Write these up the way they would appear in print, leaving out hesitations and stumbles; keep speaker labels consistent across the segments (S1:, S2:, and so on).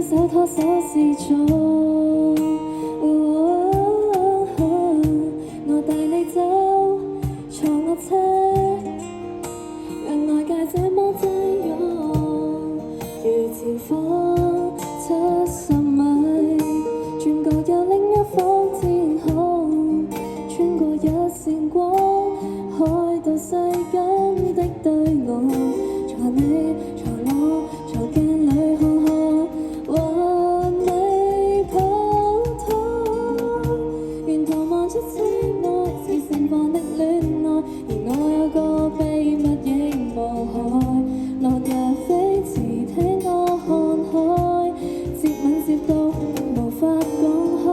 S1: 手拖手試做。我帶你走，坐我車，讓外界這麼擠擁，如前方70米，轉角有另一方天空，穿過一線光，開到世間的對岸，坐你坐我坐鏡裏看看，還未普通，沿途望出車外是盛放的戀愛，而我有個秘密亦無害，落日飛馳聽我看海，接吻接到無法講開，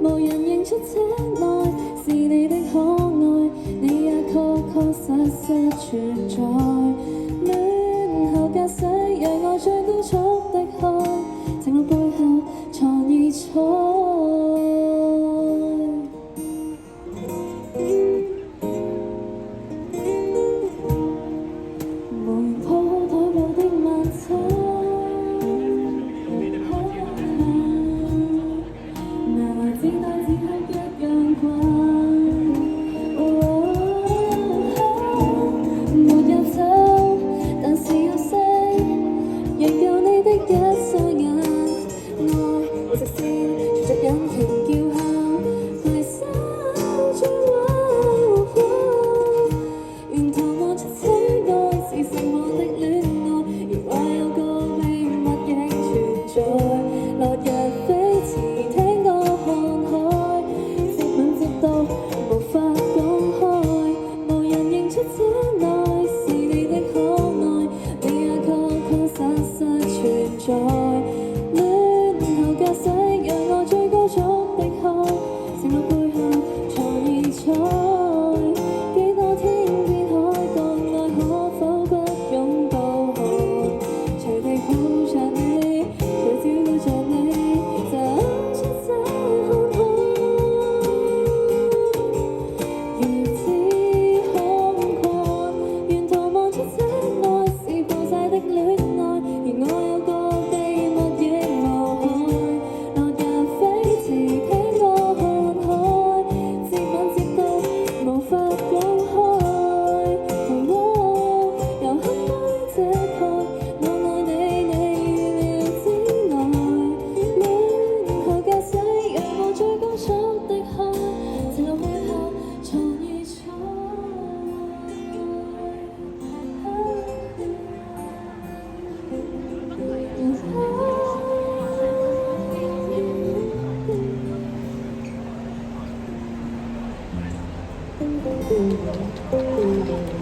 S1: 無人認出車內是你的可愛，你也確確實實存在，戀後駕駛讓我最高速的開，情路背後藏異彩。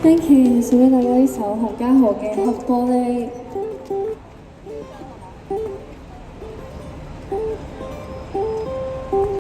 S1: Thank you，送俾大家呢首洪嘉豪嘅《黑玻璃》。